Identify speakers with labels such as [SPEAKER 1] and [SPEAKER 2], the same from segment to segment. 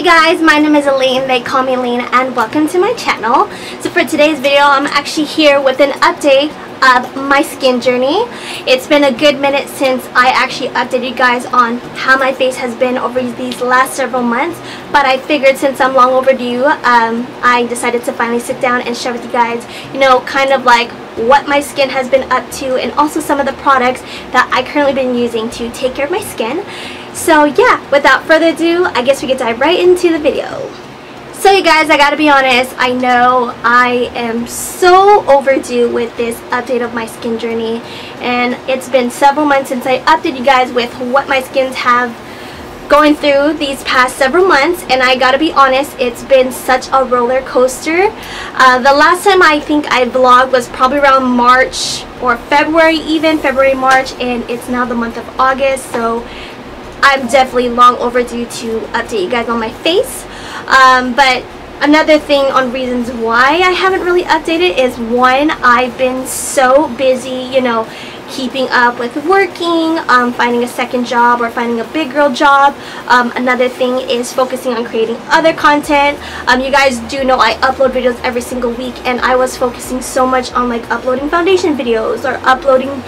[SPEAKER 1] guys, my name is Allyn, they call me Allyn, and welcome to my channel. So for today's video, I'm actually here with an update of my skin journey. It's been a good minute since I actually updated you guys on how my face has been over these last several months, but I figured since I'm long overdue, I decided to finally sit down and share with you guys, you know, kind of like what my skin has been up to, and also some of the products that I currently been using to take care of my skin. So yeah, without further ado, I guess we could dive right into the video. So you guys, I gotta be honest, I know I am so overdue with this update of my skin journey, and it's been several months since I updated you guys with what my skins have going through these past several months, and I gotta be honest, it's been such a roller coaster. The last time I think I vlogged was probably around March or February, even February, March, and it's now the month of August, so I'm definitely long overdue to update you guys on my face. But another thing on reasons why I haven't really updated is, one, I've been so busy, you know, keeping up with working, finding a second job or finding a big girl job. Another thing is focusing on creating other content. You guys do know I upload videos every single week, and I was focusing so much on like uploading foundation videos or uploading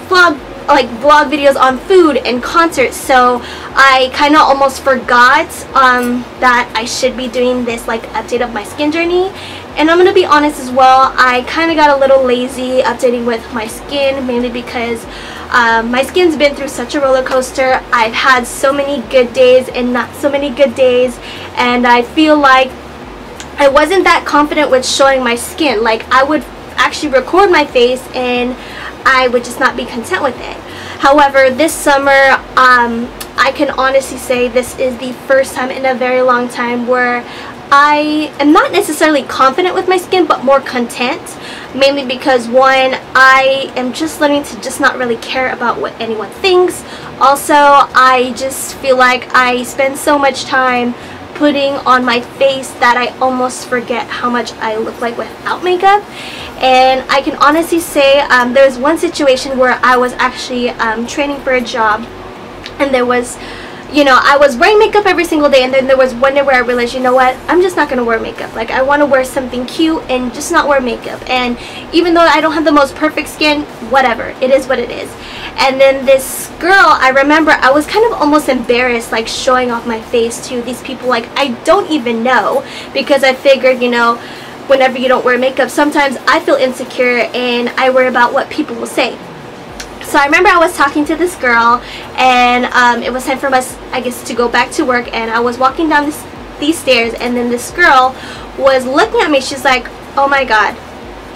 [SPEAKER 1] vlog videos on food and concerts, so I kind of almost forgot that I should be doing this like update of my skin journey. And I'm gonna be honest as well, I kind of got a little lazy updating with my skin, mainly because my skin's been through such a roller coaster. I've had so many good days and not so many good days, and I feel like I wasn't that confident with showing my skin. Like, I would actually record my face and I would just not be content with it. However, this summer, I can honestly say this is the first time in a very long time where I am not necessarily confident with my skin, but more content. Mainly because, one, I am just learning to just not really care about what anyone thinks. Also, I just feel like I spend so much time putting on my face that I almost forget how much I look like without makeup. And I can honestly say there's one situation where I was actually training for a job, and there was, you know, I was wearing makeup every single day, and then there was one day where I realized, you know what, I'm just not going to wear makeup. Like, I want to wear something cute and just not wear makeup. And even though I don't have the most perfect skin, whatever, it is what it is. And then this girl, I remember I was kind of almost embarrassed, like, showing off my face to these people like I don't even know, because I figured, you know, whenever you don't wear makeup, sometimes I feel insecure and I worry about what people will say. So I remember I was talking to this girl, and it was time for us, I guess, to go back to work, and I was walking down these stairs, and then this girl was looking at me. She's like, "Oh my god,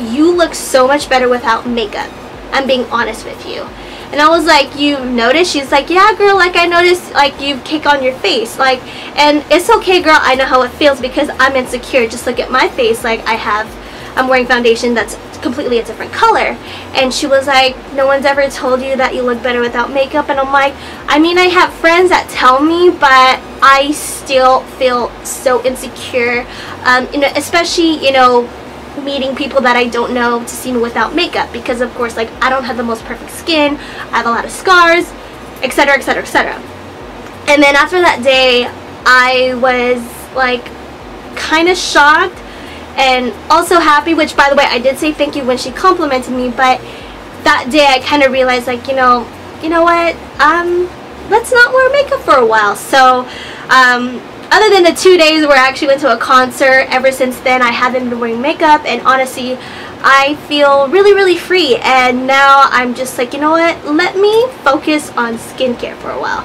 [SPEAKER 1] you look so much better without makeup. I'm being honest with you." And I was like, "You noticed?" She's like, "Yeah, girl, like, I noticed, like, you cake on your face, like, and it's okay, girl, I know how it feels because I'm insecure. Just look at my face, like, I'm wearing foundation that's completely a different color." And she was like, "No one's ever told you that you look better without makeup?" And I'm like, I mean, I have friends that tell me, but I still feel so insecure, you know, especially, you know, meeting people that I don't know to see me without makeup, because of course, like, I don't have the most perfect skin, I have a lot of scars, etc, etc, etc. And then after that day, I was like kind of shocked and also happy, which, by the way, I did say thank you when she complimented me, but that day I kind of realized, like, you know what, let's not wear makeup for a while. So other than the 2 days where I actually went to a concert, ever since then I haven't been wearing makeup, and honestly I feel really, really free. And now I'm just like, you know what, let me focus on skincare for a while,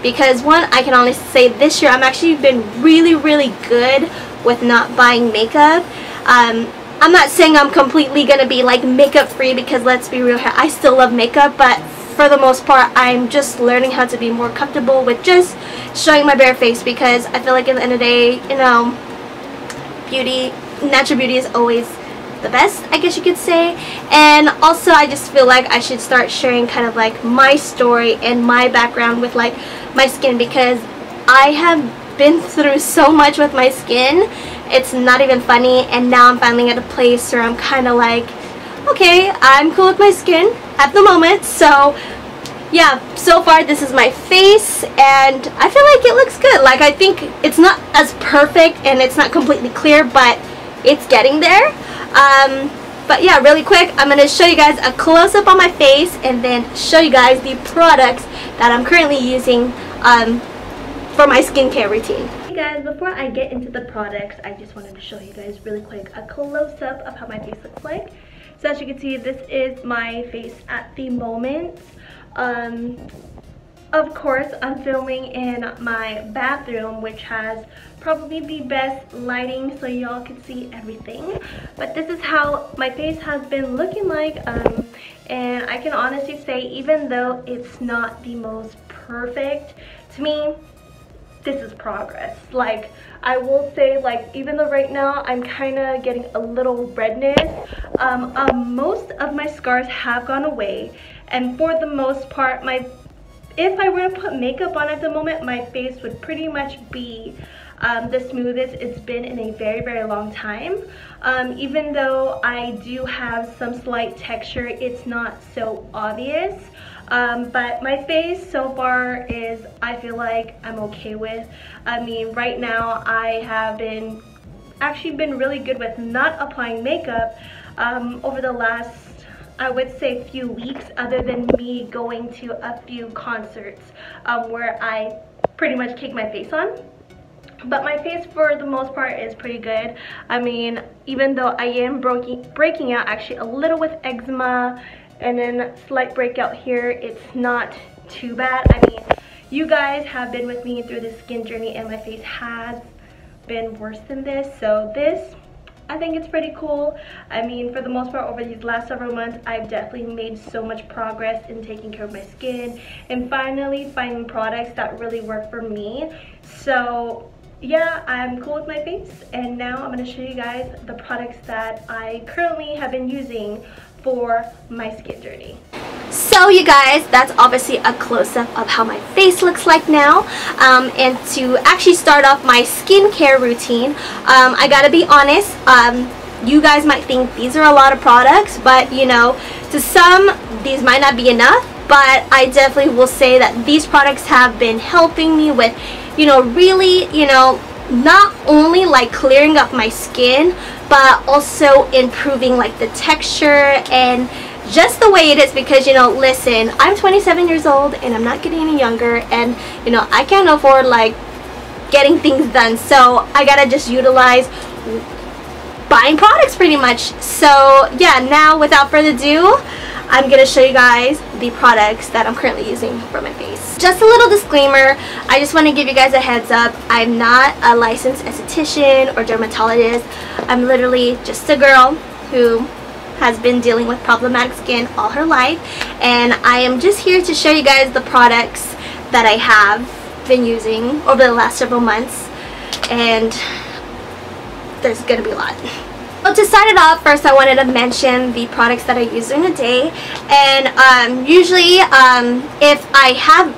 [SPEAKER 1] because, one, I can honestly say this year I'm actually been really, really good with not buying makeup. I'm not saying I'm completely gonna be like makeup free, because let's be real here, I still love makeup, but for the most part I'm just learning how to be more comfortable with just showing my bare face, because I feel like at the end of the day, you know, natural beauty is always the best, I guess you could say. And also, I just feel like I should start sharing kind of like my story and my background with like my skin, because I have been through so much with my skin, it's not even funny. And now I'm finally at a place where I'm kind of like, okay, I'm cool with my skin at the moment, so yeah, so far this is my face, and I feel like it looks good. Like, I think it's not as perfect and it's not completely clear, but it's getting there. But yeah, really quick, I'm going to show you guys a close-up on my face and then show you guys the products that I'm currently using for my skincare routine. Hey guys, before I get into the products, I just wanted to show you guys really quick a close-up of how my face looks like. So as you can see, this is my face at the moment. Of course, I'm filming in my bathroom, which has probably the best lighting so y'all can see everything. But this is how my face has been looking like, and I can honestly say, even though it's not the most perfect, to me, this is progress. Like, I will say, like, even though right now I'm kind of getting a little redness, most of my scars have gone away, and for the most part, if I were to put makeup on at the moment, my face would pretty much be the smoothest it's been in a very, very long time. Even though I do have some slight texture, it's not so obvious. But my face so far is, I feel like I'm okay with. I mean, right now I have actually been really good with not applying makeup over the last, I would say, few weeks, other than me going to a few concerts where I pretty much cake my face on. But my face for the most part is pretty good. I mean, even though I am breaking out actually a little with eczema and then slight breakout here, it's not too bad. I mean, you guys have been with me through the skin journey and my face has been worse than this. So this, I think it's pretty cool. I mean, for the most part, over these last several months, I've definitely made so much progress in taking care of my skin and finally finding products that really work for me. So yeah, I'm cool with my face, and now I'm going to show you guys the products that I currently have been using for my skin journey. So you guys, that's obviously a close-up of how my face looks like now. And to actually start off my skincare routine, I gotta be honest, you guys might think these are a lot of products, but you know, to some these might not be enough, but I definitely will say that these products have been helping me with, you know, really, you know, not only like clearing up my skin, but also improving like the texture and just the way it is. Because, you know, listen, I'm 27 years old and I'm not getting any younger, and you know, I can't afford like getting things done, so I gotta just utilize buying products pretty much. So yeah, now without further ado, I'm gonna show you guys the products that I'm currently using for my face. Just a little disclaimer, I just want to give you guys a heads up. I'm not a licensed esthetician or dermatologist. I'm literally just a girl who has been dealing with problematic skin all her life, and I am just here to show you guys the products that I have been using over the last several months, and there's gonna be a lot. Well, to start it off, first I wanted to mention the products that I use during the day. And usually if I have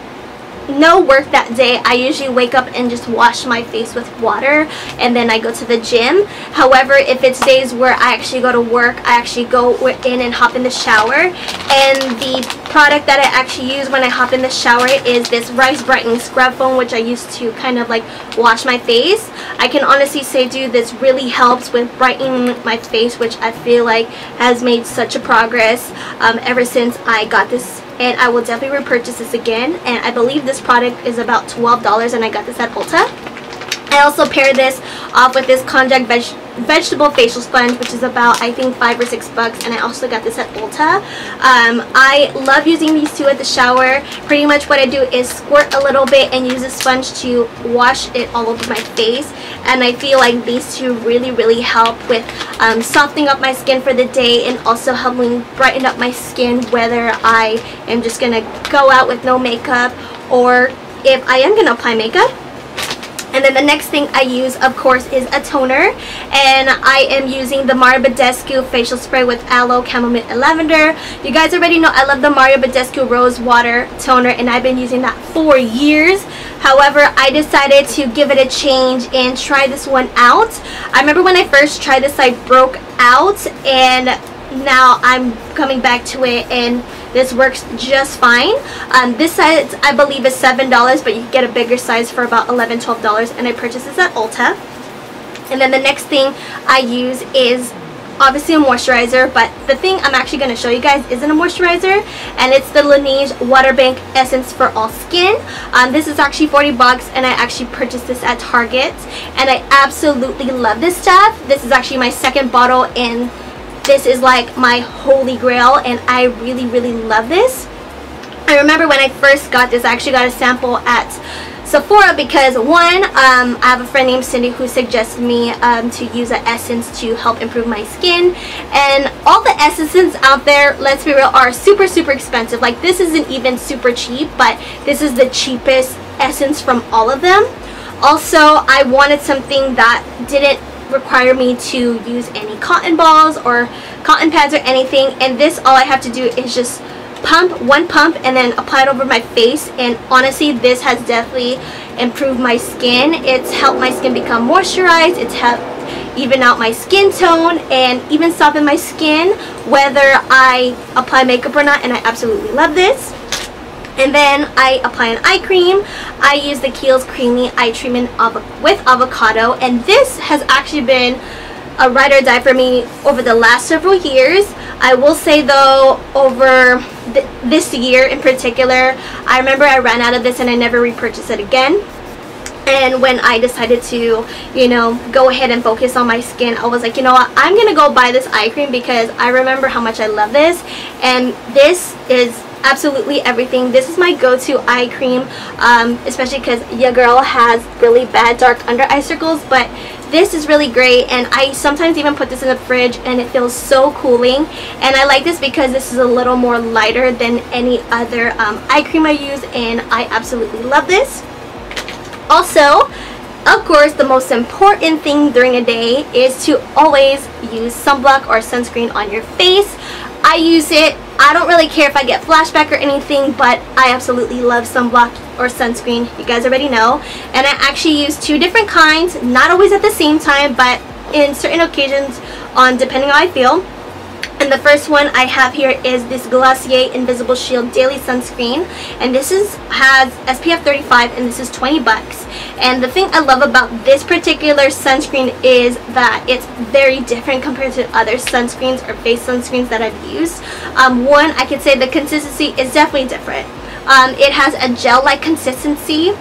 [SPEAKER 1] no work that day, I usually wake up and just wash my face with water, and then I go to the gym. However, if it's days where I actually go to work, I actually go in and hop in the shower. And the product that I actually use when I hop in the shower is this Rice Brightening Scrub Foam, which I use to kind of like wash my face. I can honestly say, dude, this really helps with brightening my face, which I feel like has made such a progress ever since I got this, and I will definitely repurchase this again. And I believe this product is about $12, and I got this at Ulta. I also pair this off with this Konjac vegetable facial sponge, which is about, I think, $5 or $6, and I also got this at Ulta. I love using these two at the shower. Pretty much what I do is squirt a little bit and use a sponge to wash it all over my face, and I feel like these two really help with softening up my skin for the day and also helping brighten up my skin, whether I am just gonna go out with no makeup or if I am gonna apply makeup. And then the next thing I use, of course, is a toner, and I am using the Mario Badescu facial spray with aloe, chamomile, and lavender. You guys already know I love the Mario Badescu rose water toner, and I've been using that for years. However, I decided to give it a change and try this one out. I remember when I first tried this, I broke out, and now I'm coming back to it, and this works just fine. This size I believe is $7, but you can get a bigger size for about $11, $12, and I purchased this at Ulta. And then the next thing I use is obviously a moisturizer, but the thing I'm actually going to show you guys isn't a moisturizer, and it's the Laneige Water Bank Essence for All Skin. This is actually $40, and I actually purchased this at Target, and I absolutely love this stuff. This is actually my second bottle, and this is like my holy grail, and I really love this. I remember when I first got this, I actually got a sample at Sephora because one, I have a friend named Cindy who suggested me to use an essence to help improve my skin, and all the essences out there, let's be real, are super expensive. Like, this isn't even super cheap, but this is the cheapest essence from all of them. Also, I wanted something that didn't require me to use any cotton balls or cotton pads or anything, and this, all I have to do is just one pump and then apply it over my face, and honestly this has definitely improved my skin. It's helped my skin become moisturized, it's helped even out my skin tone, and even soften my skin whether I apply makeup or not, and I absolutely love this. And then I apply an eye cream. I use the Kiehl's Creamy Eye Treatment with Avocado, and this has actually been a ride or die for me over the last several years. I will say though, over this year in particular, I remember I ran out of this and I never repurchased it again. And when I decided to, you know, go ahead and focus on my skin, I was like, you know what, I'm gonna go buy this eye cream because I remember how much I love this, and this is absolutely everything. This is my go-to eye cream, especially because your girl has really bad dark under eye circles, but this is really great, and I sometimes even put this in the fridge and it feels so cooling. And I like this because this is a little more lighter than any other eye cream I use, and I absolutely love this. Also, of course, the most important thing during a day is to always use sunblock or sunscreen on your face. I use it. I don't really care if I get flashback or anything, but I absolutely love sunblock or sunscreen. You guys already know. And I actually use two different kinds, not always at the same time, but in certain occasions, depending on how I feel. And the first one I have here is this Glossier Invisible Shield Daily Sunscreen, and this has SPF 35, and this is $20. And the thing I love about this particular sunscreen is that it's very different compared to other sunscreens or face sunscreens that I've used. One, I could say the consistency is definitely different. It has a gel-like consistency,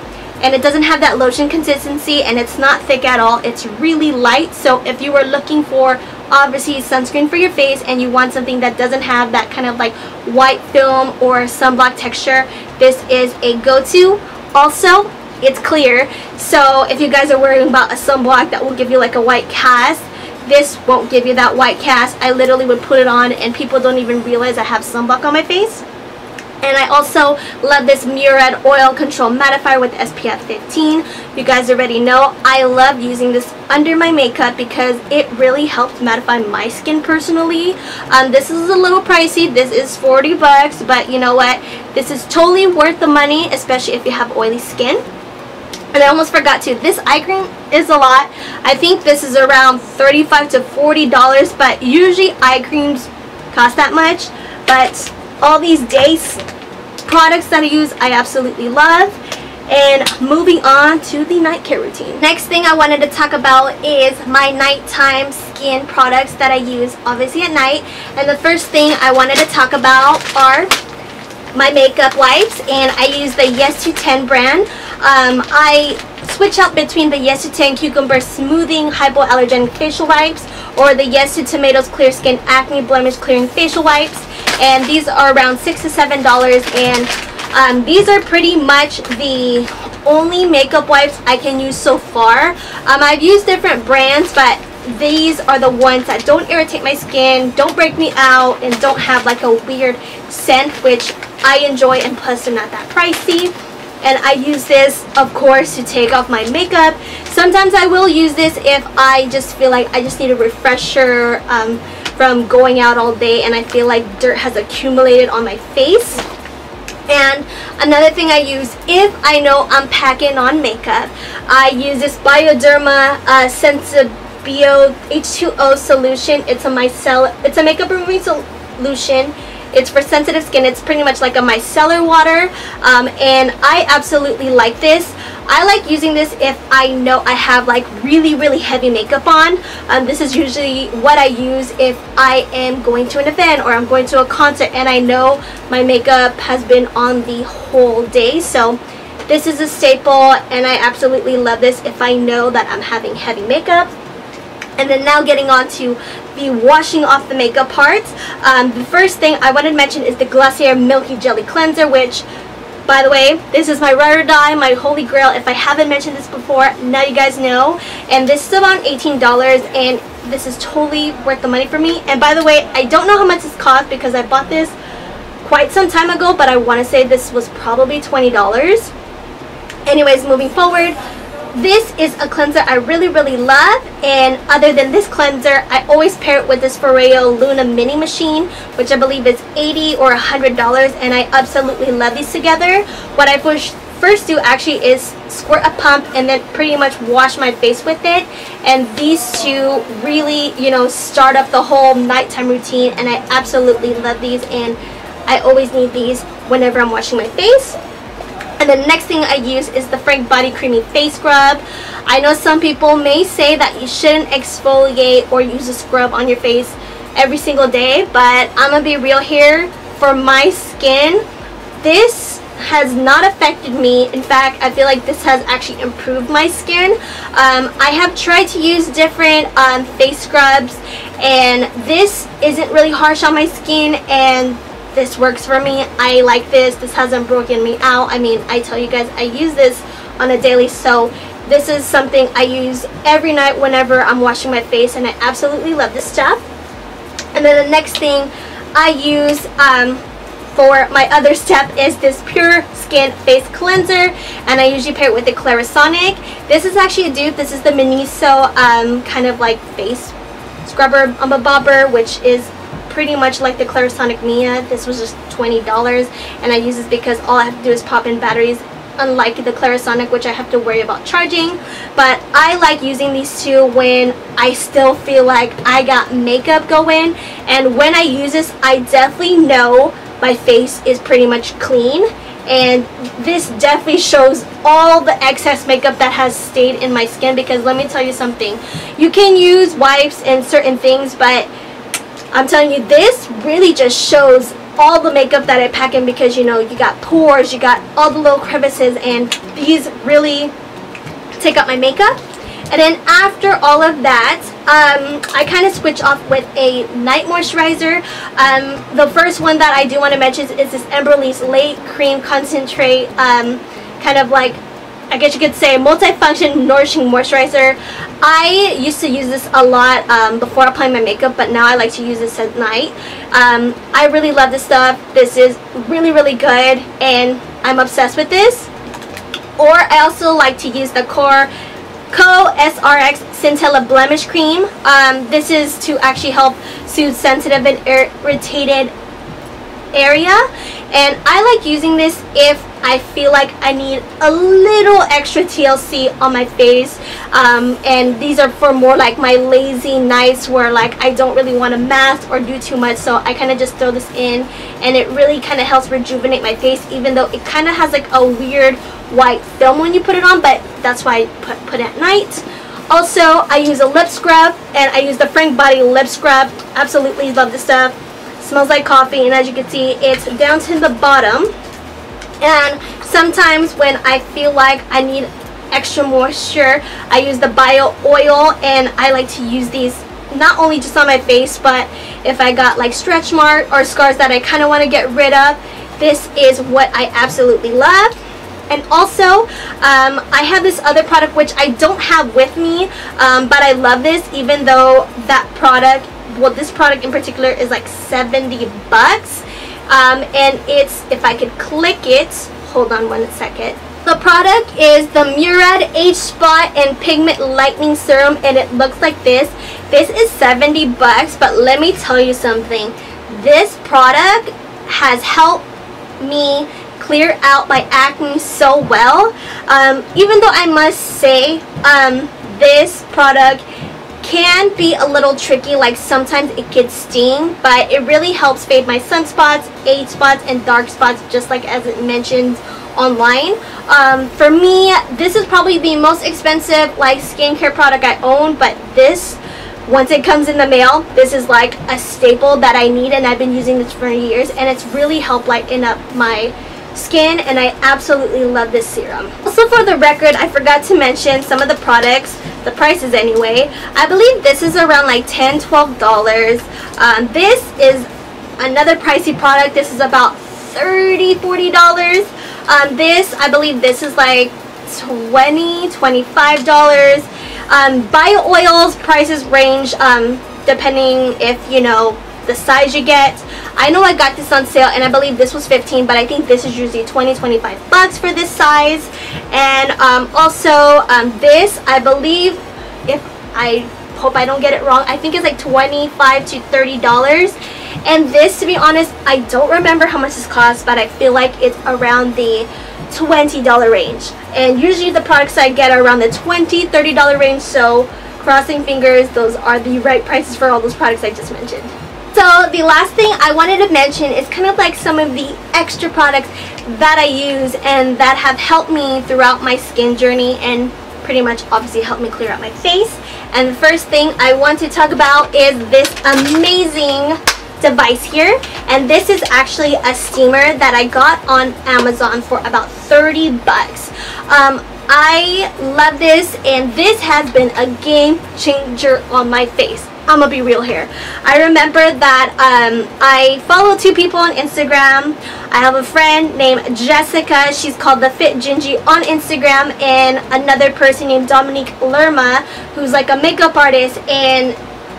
[SPEAKER 1] and it doesn't have that lotion consistency, and it's not thick at all. It's really light, so if you were looking for obviously sunscreen for your face and you want something that doesn't have that kind of like white film or sunblock texture, this is a go-to. Also, it's clear, so if you guys are worrying about a sunblock that will give you like a white cast, this won't give you that white cast. I literally would put it on and people don't even realize I have sunblock on my face. And I also love this Murad Oil Control Mattifier with SPF 15. You guys already know I love using this under my makeup because it really helps mattify my skin personally. This is a little pricey. This is $40, but you know what? This is totally worth the money, especially if you have oily skin. And I almost forgot to, this eye cream is a lot. I think this is around $35 to $40, but usually eye creams cost that much. But all these days products that I use, I absolutely love. And moving on to the night care routine. Next thing I wanted to talk about is my nighttime skin products that I use obviously at night. And the first thing I wanted to talk about are my makeup wipes, and I use the Yes to 10 brand. I switch out between the Yes to 10 Cucumber Smoothing Hypoallergenic Facial Wipes or the Yes to Tomatoes Clear Skin Acne Blemish Clearing Facial Wipes, and these are around $6 to $7, and these are pretty much the only makeup wipes I can use so far. I've used different brands, but these are the ones that don't irritate my skin, don't break me out, and don't have like a weird scent, which I enjoy, and plus they're not that pricey. And I use this, of course, to take off my makeup. Sometimes I will use this if I just feel like I just need a refresher from going out all day and I feel like dirt has accumulated on my face. And another thing I use if I know I'm packing on makeup, I use this Bioderma H2O solution. It's a makeup removing solution. It's for sensitive skin. It's pretty much like a micellar water, and I absolutely like this. I like using this if I know I have like really heavy makeup on. This is usually what I use if I am going to an event or I'm going to a concert and I know my makeup has been on the whole day. So this is a staple, and I absolutely love this if I know that I'm having heavy makeup. And then now getting on to the washing off the makeup part. The first thing I wanted to mention is the Glossier Milky Jelly Cleanser, which, by the way, this is my ride or die, my holy grail. If I haven't mentioned this before, now you guys know. And this is about $18, and this is totally worth the money for me. And by the way, I don't know how much this cost because I bought this quite some time ago, but I want to say this was probably $20. Anyways, moving forward, this is a cleanser I really love, and other than this cleanser, I always pair it with this Foreo Luna Mini Machine, which I believe is $80 or $100, and I absolutely love these together. What I first do actually is squirt a pump and then pretty much wash my face with it, and these two really, you know, start up the whole nighttime routine, and I absolutely love these, and I always need these whenever I'm washing my face. And the next thing I use is the Frank Body Creamy Face Scrub. I know some people may say that you shouldn't exfoliate or use a scrub on your face every single day, but I'm gonna be real here. For my skin, this has not affected me. In fact, I feel like this has actually improved my skin. I have tried to use different face scrubs, and this isn't really harsh on my skin, and this works for me. I like this. This hasn't broken me out. I mean, I tell you guys, I use this on a daily, so this is something I use every night whenever I'm washing my face, and I absolutely love this stuff. And then the next thing I use for my other step is this Pure Skin Face Cleanser, and I usually pair it with the Clarisonic. This is actually a dupe. This is the Miniso kind of like face scrubber bobber, which is pretty much like the Clarisonic Mia. This was just $20, and I use this because all I have to do is pop in batteries, unlike the Clarisonic, which I have to worry about charging. But I like using these two when I still feel like I got makeup going, and when I use this, I definitely know my face is pretty much clean, and this definitely shows all the excess makeup that has stayed in my skin. Because let me tell you something, you can use wipes and certain things, but I'm telling you, this really just shows all the makeup that I pack in, because you know, you got pores, you got all the little crevices, and these really take up my makeup. And then after all of that, I kind of switch off with a night moisturizer. The first one that I do want to mention is this Emberly's Late Cream Concentrate, kind of like, I guess you could say, multifunction nourishing moisturizer. I used to use this a lot before applying my makeup, but now I like to use this at night. I really love this stuff. This is really good, and I'm obsessed with this. Or I also like to use the Co SRX Scintilla Blemish Cream. This is to actually help soothe sensitive and irritated area, and I like using this if I feel like I need a little extra TLC on my face, and these are for more like my lazy nights where like I don't really want to mask or do too much, so I kind of just throw this in, and it really kind of helps rejuvenate my face, even though it kind of has like a weird white film when you put it on, but that's why I put it at night. Also, I use a lip scrub, and I use the Frank Body Lip Scrub. Absolutely love this stuff. Smells like coffee, and as you can see, it's down to the bottom. And sometimes when I feel like I need extra moisture, I use the Bio Oil, and I like to use these not only just on my face, but if I got like stretch marks or scars that I kind of want to get rid of, this is what I absolutely love. And also, I have this other product which I don't have with me, but I love this, even though that product, well, this product in particular is like 70 bucks. And it's, if I could click it, hold on one second. The product is the Murad Age Spot and Pigment Lightening Serum, and it looks like this. This is 70 bucks, but let me tell you something. This product has helped me clear out my acne so well. Even though I must say, this product can be a little tricky, like sometimes it gets sting, but it really helps fade my sunspots, age spots, and dark spots, just like as it mentions online. For me, this is probably the most expensive like skincare product I own, but this, once it comes in the mail, this is like a staple that I need, and I've been using this for years, and it's really helped lighten up my skin, and I absolutely love this serum. Also, for the record, I forgot to mention some of the products, the prices anyway. I believe this is around like $10-12. This is another pricey product. This is about $30-40. This, I believe this is like $20-25. Bio oils prices range depending if you know the size you get. I know I got this on sale, and I believe this was $15, but I think this is usually $20-25 for this size. And also this, I believe, if I hope I don't get it wrong, I think it's like $25-30. And this, to be honest, I don't remember how much this costs, but I feel like it's around the $20 range. And usually the products I get are around the $20-30 range, so crossing fingers those are the right prices for all those products I just mentioned. So the last thing I wanted to mention is kind of like some of the extra products that I use and that have helped me throughout my skin journey, and pretty much obviously helped me clear out my face. And the first thing I want to talk about is this amazing device here, and this is actually a steamer that I got on Amazon for about $30. I love this, and this has been a game changer on my face. I'm gonna be real here. I remember that I follow two people on Instagram. I have a friend named Jessica, she's called the Fit Gingy on Instagram, and another person named Dominique Lerma, who's like a makeup artist, and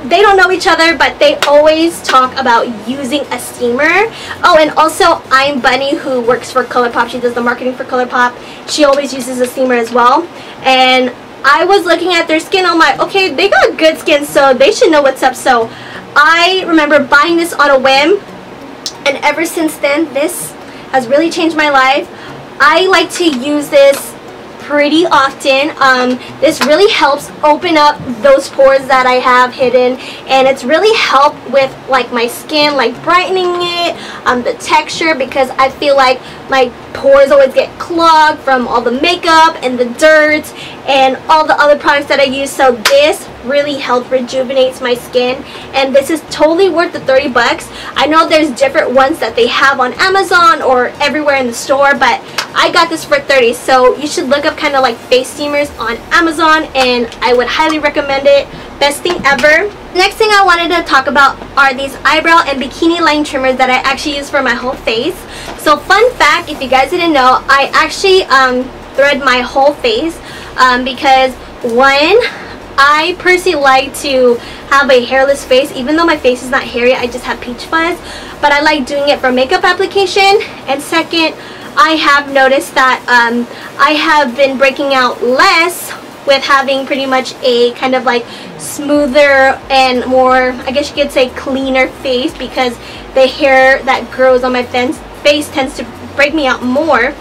[SPEAKER 1] they don't know each other, but they always talk about using a steamer. Oh, and also I'm Bunny, who works for ColourPop. She does the marketing for ColourPop. She always uses a steamer as well. And I was looking at their skin. I'm like, okay, they got good skin, so they should know what's up. So I remember buying this on a whim, and ever since then, this has really changed my life. I like to use this pretty often. This really helps open up those pores that I have hidden, and it's really helped with like my skin, like brightening it, the texture, because I feel like my pores always get clogged from all the makeup and the dirt and all the other products that I use. So this really helps rejuvenates my skin, and this is totally worth the $30. I know there's different ones that they have on Amazon or everywhere in the store, but I got this for $30. So you should look up kind of like face steamers on Amazon, and I would highly recommend it. Best thing ever. Next thing I wanted to talk about are these eyebrow and bikini line trimmers that I actually use for my whole face. So fun fact, if you guys didn't know, I actually thread my whole face because one, I personally like to have a hairless face. Even though my face is not hairy, I just have peach fuzz, but I like doing it for makeup application. And second, I have noticed that I have been breaking out less with having pretty much a kind of like smoother and more, I guess you could say, cleaner face, because the hair that grows on my face tends to break me out more.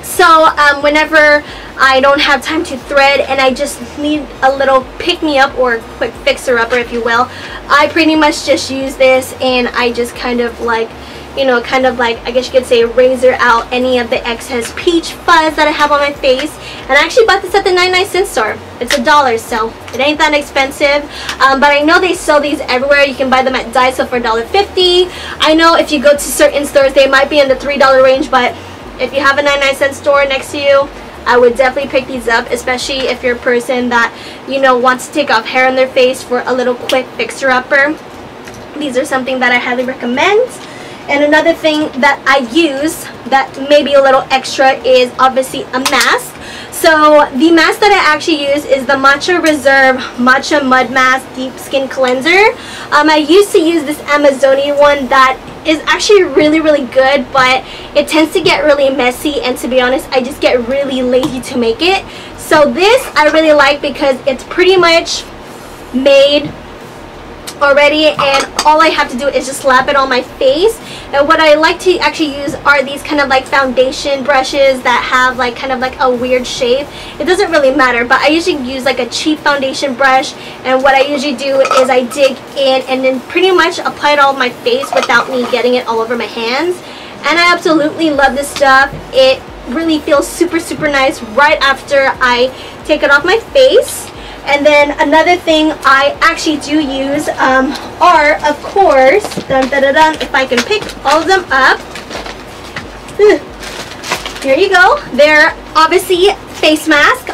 [SPEAKER 1] So whenever I don't have time to thread and I just need a little pick-me-up or quick fixer-upper, if you will, I pretty much just use this, and I just kind of like, you know, kind of like, I guess you could say, razor out any of the excess peach fuzz that I have on my face. And I actually bought this at the 99-cent store. It's $1, so it ain't that expensive. But I know they sell these everywhere. You can buy them at Daiso for $1.50. I know if you go to certain stores, they might be in the $3 range, but if you have a 99-cent store next to you, I would definitely pick these up, especially if you're a person that, you know, wants to take off hair on their face for a little quick fixer-upper. These are something that I highly recommend. And another thing that I use that may be a little extra is obviously a mask. So the mask that I actually use is the Matcha Reserve Matcha Mud Mask Deep Skin Cleanser. I used to use this Amazonian one that is actually really good, but it tends to get really messy, and to be honest, I just get really lazy to make it. So this I really like because it's pretty much made already, and all I have to do is just slap it on my face. And what I like to actually use are these kind of like foundation brushes that have like kind of like a weird shape. It doesn't really matter, but I usually use like a cheap foundation brush, and what I usually do is I dig in and then pretty much apply it all on my face without me getting it all over my hands. And I absolutely love this stuff. It really feels super nice right after I take it off my face. And then another thing I actually do use are, of course, if I can pick all of them up. Here you go. They're obviously face mask.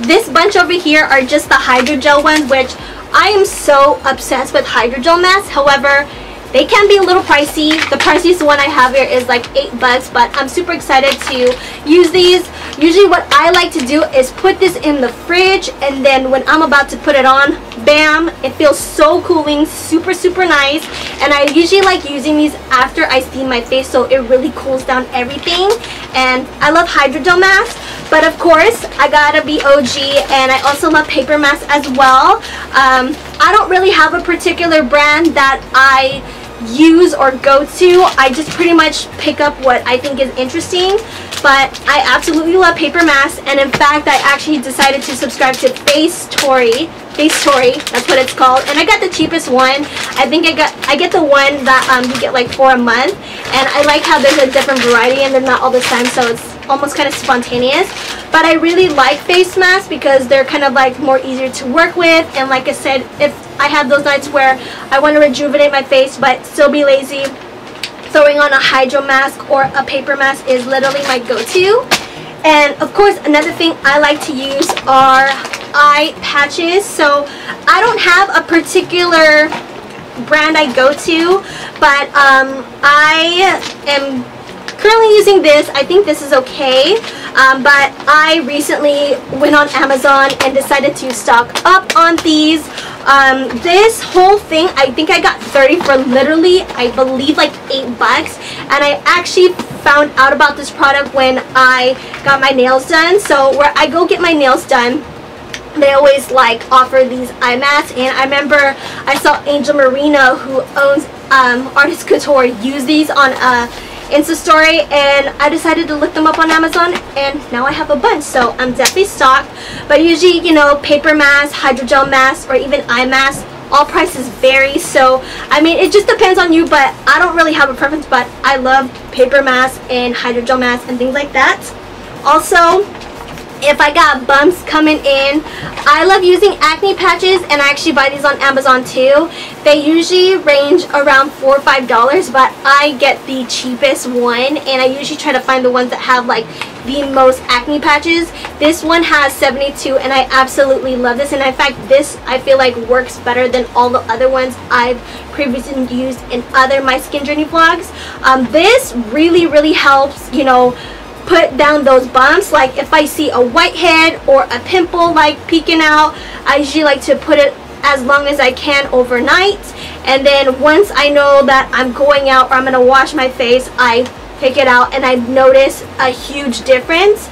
[SPEAKER 1] This bunch over here are just the hydrogel ones, which I am so obsessed with hydrogel masks. However, they can be a little pricey. The priciest one I have here is like $8, but I'm super excited to use these. Usually what I like to do is put this in the fridge, and then when I'm about to put it on, bam, it feels so cooling, super nice. And I usually like using these after I steam my face, so it really cools down everything. And I love hydrogel masks, but of course I gotta be OG, and I also love paper masks as well. I don't really have a particular brand that I use or go to. I just pretty much pick up what I think is interesting, but I absolutely love paper masks. And in fact, I actually decided to subscribe to Face Tory, that's what it's called, and I got the cheapest one. I think I get the one that you get like for a month, and I like how there's a different variety and they're not all the same, so it's almost kind of spontaneous. But I really like face masks because they're kind of like more easier to work with, and like I said, if I have those nights where I want to rejuvenate my face but still be lazy, throwing on a hydro mask or a paper mask is literally my go-to. And of course, another thing I like to use are eye patches. So I don't have a particular brand I go to, but I am currently using this. I think this is okay, but I recently went on Amazon and decided to stock up on these. This whole thing, I think I got 30 for literally, I believe, like $8. And I actually found out about this product when I got my nails done. So where I go get my nails done, they always like offer these eye masks, and I remember I saw Angel Marina, who owns Artist Couture, use these on a Insta story, and I decided to look them up on Amazon, and now I have a bunch, so I'm definitely stocked. But usually, you know, paper masks, hydrogel masks, or even eye masks, all prices vary. So I mean, it just depends on you, but I don't really have a preference, but I love paper masks and hydrogel masks and things like that. Also, if I got bumps coming in, I love using acne patches, and I actually buy these on Amazon too. They usually range around $4 or $5, but I get the cheapest one, and I usually try to find the ones that have like the most acne patches. This one has 72, and I absolutely love this, and in fact this I feel like works better than all the other ones I've previously used in other My Skin Journey vlogs. This really helps, you know, put down those bumps. Like if I see a whitehead or a pimple like peeking out, I usually like to put it as long as I can overnight, and then once I know that I'm going out or I'm gonna wash my face, I take it out, and I notice a huge difference.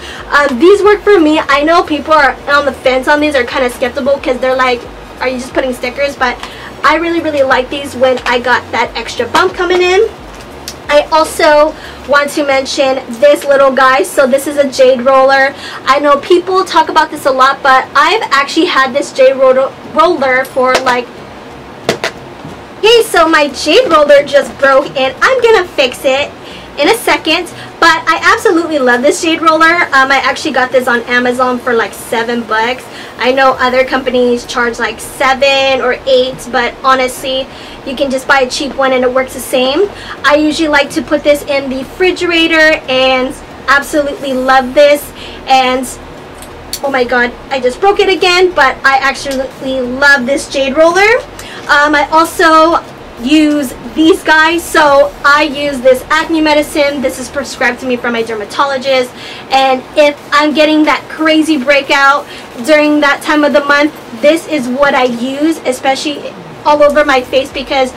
[SPEAKER 1] These work for me. I know people are on the fence on these, are kind of skeptical because they're like, are you just putting stickers? But I really like these when I got that extra bump coming in. I also want to mention this little guy. So this is a jade roller. I know people talk about this a lot, but I've actually had this jade roller for like, okay, so my jade roller just broke, and I'm gonna fix it in a second. But I absolutely love this jade roller. I actually got this on Amazon for like $7. I know other companies charge like $7 or $8, but honestly, you can just buy a cheap one and it works the same. I usually like to put this in the refrigerator, and absolutely love this. And oh my god, I just broke it again, but I actually love this jade roller. I also use these guys. So I use this acne medicine. This is prescribed to me from my dermatologist, and if I'm getting that crazy breakout during that time of the month, this is what I use, especially all over my face, because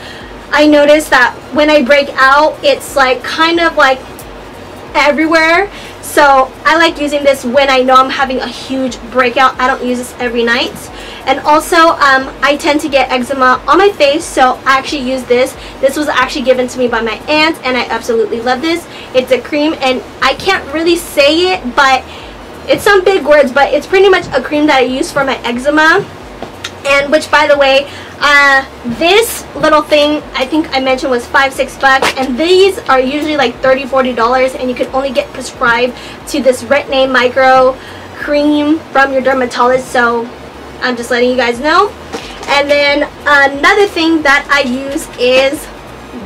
[SPEAKER 1] I notice that when I break out, it's like kind of like everywhere, So I like using this when I know I'm having a huge breakout. I don't use this every night. And also I tend to get eczema on my face, so I actually use this. This was actually given to me by my aunt, and I absolutely love this. It's a cream, and I can't really say it, but it's some big words, but it's pretty much a cream that I use for my eczema. And which, by the way, this little thing I think I mentioned was $5-6, and these are usually like $30-40, and you can only get prescribed to this Retin-A micro cream from your dermatologist. So I'm just letting you guys know. And then another thing that I use is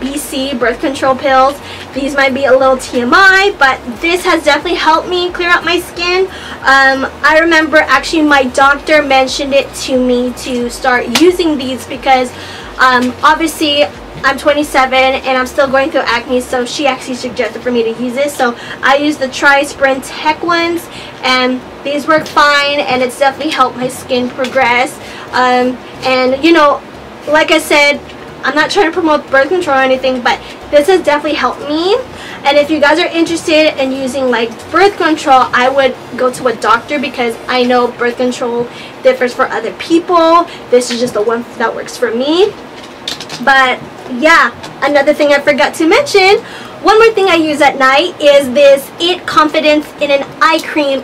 [SPEAKER 1] BC birth control pills. These might be a little TMI, but this has definitely helped me clear out my skin. I remember actually my doctor mentioned it to me to start using these because obviously I'm 27 and I'm still going through acne, so she actually suggested for me to use this. So I use the Tri-Sprint Tech ones, and these work fine, and it's definitely helped my skin progress. And you know, like I said, I'm not trying to promote birth control or anything, but this has definitely helped me. And if you guys are interested in using like birth control, I would go to a doctor, because I know birth control differs for other people. This is just the one that works for me. But yeah, another thing I forgot to mention, one more thing I use at night is this It Confidence in an Eye Cream,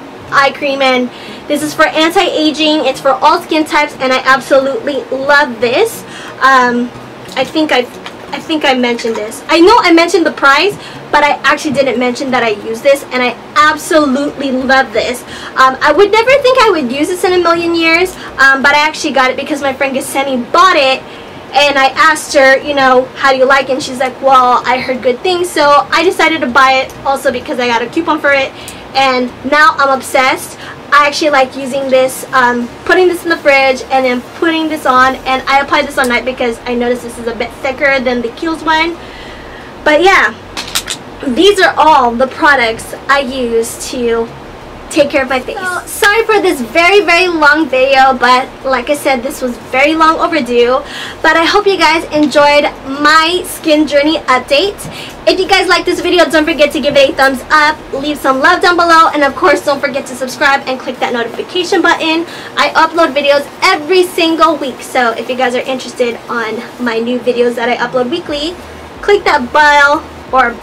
[SPEAKER 1] and this is for anti-aging. It's for all skin types, and I absolutely love this. I think I mentioned this. I know I mentioned the price, but I actually didn't mention that I use this, and I absolutely love this. I would never think I would use this in a million years, but I actually got it because my friend Gesseni bought it, and I asked her, you know, how do you like it? And she's like, well, I heard good things, so I decided to buy it also because I got a coupon for it, and now I'm obsessed. I actually like using this, putting this in the fridge and then putting this on, and I apply this on night because I noticed this is a bit thicker than the Kiehl's one. But yeah, these are all the products I use to take care of my face. So, sorry for this very long video, but like I said, this was very long overdue. But I hope you guys enjoyed my skin journey update. If you guys like this video, don't forget to give it a thumbs up, leave some love down below, and of course don't forget to subscribe and click that notification button. I upload videos every single week, so if you guys are interested on my new videos that I upload weekly, click that bell. And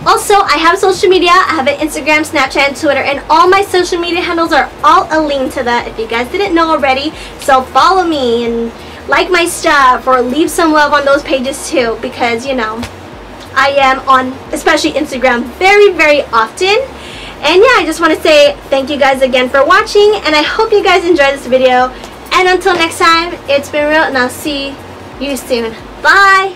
[SPEAKER 1] also, I have social media. I have an Instagram, Snapchat, and Twitter, and all my social media handles are all a link to that if you guys didn't know already. So follow me and like my stuff, or leave some love on those pages too, because you know I am on, especially Instagram, very often. And yeah, I just want to say thank you guys again for watching, and I hope you guys enjoyed this video. And until next time, it's been real, and I'll see you soon. Bye.